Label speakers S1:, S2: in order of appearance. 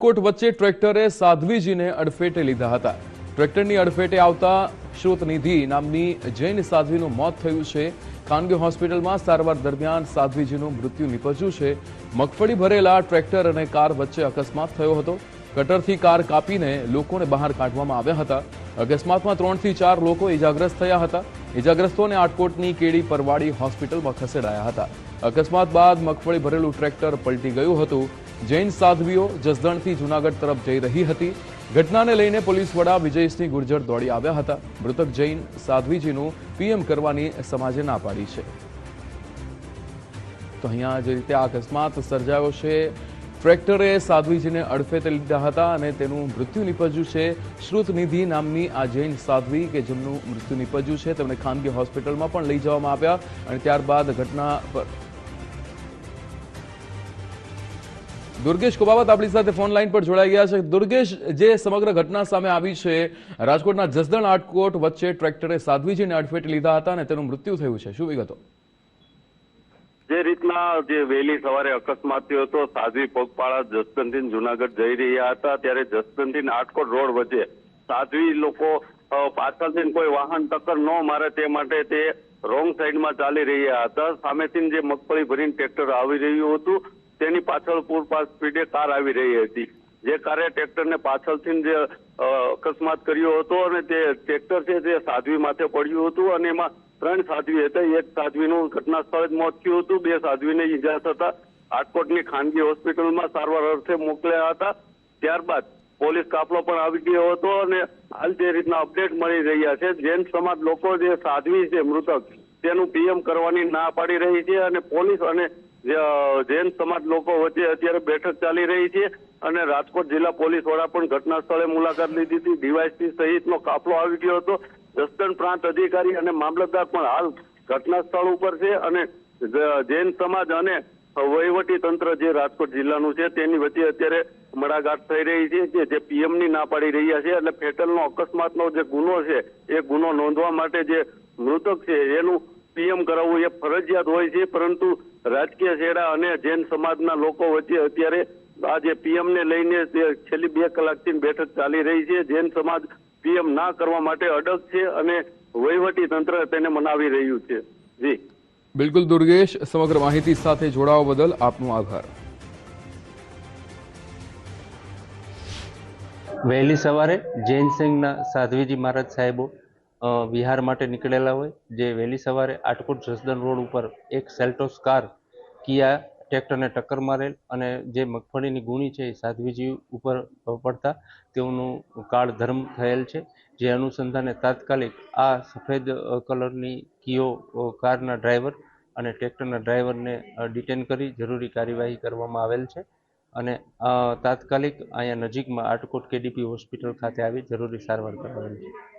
S1: કોટ વચ્ચે ટ્રેક્ટરે સાધ્વીજીને અડફેટે લીધા હતા। ટ્રેક્ટરની અડફેટે આવતા શ્રુતનિધિ નામની જૈન સાધ્વીનું મોત થયું છે। ખાનગી હોસ્પિટલમાં સારવાર દરમિયાન સાધ્વીજીનું મૃત્યુ નિપજ્યું છે। મગફળી ભરેલા ટ્રેક્ટર અને કાર વચ્ચે અકસ્માત થયો હતો। કટરથી કાર કાપીને લોકોને બહાર કાઢવામાં આવ્યા હતા। અકસ્માતમાં 3 થી 4 લોકો ઇજાગ્રસ્ત થયા હતા। ઇજાગ્રસ્તોને આટકોટની કેડી પરવાડી હોસ્પિટલમાં ખસેડાયા હતા। અકસ્માત બાદ મગફળી ભરેલું ટ્રેક્ટર પલટી ગયું હતું। જૈન સાધ્વીઓ જસદણથી જૂનાગઢ તરફ જઈ રહી હતી। ઘટનાને લઈને પોલીસ વડા વિજયસિંહ ગુર્જર દોડી આવ્યા હતા। મૃતક જૈન સાધ્વીજીનું પીએમ કરવાની સમાજે ના પાડી છે। તો અહીંયા જે રીતે આ અકસ્માત સર્જાયો છે, ટ્રેક્ટરે સાધ્વીજીને અડફેટે લીધા હતા અને તેનું મૃત્યુ નિપજ્યું છે। શ્રુતનિધિ નામની આ જૈન સાધ્વી કે જેમનું મૃત્યુ નિપજ્યું છે તેમને ખાનગી હોસ્પિટલમાં પણ લઈ જવામાં આવ્યા અને ત્યારબાદ ઘટના પર दुर्गेश कोबावत अपनी साथ फोन लाइन पर जोड़ाई गया है। दुर्गेश, जे समग्र घटना सामे आवी छे, राजकोटना जसदण आटकोट वच्चे ट्रेक्टरे साध्वीजीने अडफेटे लीधा हता अने तेनुं मृत्यु थयुं छे, शुं विगतो?
S2: जे रीतना जे वहेली सवारे अकस्मात थयो हतो, साध्वी पगपाळा जसदणथी जूनागढ़ जई रह्या हता त्यारे जसदणथी आटकोट रोड वच्चे साध्वी लोको पाछळथी कोई वाहन टक्कर न मारे ते माटे ते रोंग साइडमां चाली रह्या हता। सामेथी जे मगफળી भरीने ट्रेक्टर आवी रह्युं हतुं तेनी पाछळ पूरपार स्पीडे कार आवी रही हती। जे कारे ट्रेक्टर ने पाछळथी जे अकस्मात कर्यो हतो अने ते ट्रेक्टर छे ते साध्वी माथे पड्युं हतुं अने एमां 3 साध्वी हता। एक साध्वीनुं घटना स्थळे ज मोत थयुं हतुं, 2 साध्वीने ईजा थता आटकोटनी खानगी होस्पिટલમાં સારવાર અર્થે મોકલ્યા હતા। ત્યારબાદ પોલીસ કાફલો પણ આવી ગયો હતો અને હાલ જે રીતના અપડેટ મળી રહ્યા છે, જૈન સમાજ લોકો જે સાધ્વી છે મૃતક તેનું પીએમ કરવાની ના પાડી રહી છે અને પોલીસ અને જૈન સમાજ લોકો વચ્ચે અત્યારે બેઠક ચાલી રહી છે અને રાજકોટ જિલ્લા પોલીસ વડા પણ ઘટના સ્થળે મુલાકાત લીધી હતી। ડીવાયએસપી સહિતનો કાફલો આવી ગયો હતો। જસદણ પ્રાંત અધિકારી અને મામલતદાર પણ હાલ ઘટના સ્થળ ઉપર છે અને જૈન સમાજ અને વહીવટી તંત્ર જે રાજકોટ જિલ્લાનું છે તેની વચ્ચે અત્યારે મડાગાંઠ થઈ રહી છે કે જે પીએમની ના પાડી રહ્યા છે। એટલે ફેટલનો અકસ્માતનો જે ગુનો છે એ ગુનો નોંધવા માટે જે મૃતક છે એનું પીએમ કરાવવું એ ફરજિયાત હોય છે, પરંતુ રાજકીય છેડા અને જૈન સમાજના લોકો વચ્ચે અત્યારે આ જે પીએમ ને લઈને છેલ્લી 2 કલાકથી બેઠક ચાલી રહી છે। જૈન સમાજ પીએમ ના કરવા માટે અડગ છે અને વહીવટી તંત્ર તેને મનાવી રહ્યું છે। જી
S1: बिल्कुल दुर्गेश, समग्र माहिती साथे जोड़ावा बदल आपनो आभार।
S3: वहेली सवारे जैन संघना साध्वीजी महाराज साहेबो विहार माटे निकळेला होय, जे वहेली सवारे आटकोट जसदण रोड पर एक सेल्टोस कार किया ट्रेक्टर ने टक्कर मारेल अने जे मगफळीनी गुणी छे साध्वीजी उपर पड़ता तेओनुं काळ धर्म थयेल छे। जे अनुसंधाने तात्कालिक आ सफेद कलरनी कियो कारना ड्राइवर અને ટ્રેક્ટરના ડ્રાઈવરને ડિટેન કરી જરૂરી કાર્યવાહી કરવામાં આવેલ છે અને તાત્કાલિક અહીંયા નજીકમાં આટકોટ કેડીપી હોસ્પિટલ ખાતે આવી જરૂરી સારવાર કરાવેલ છે।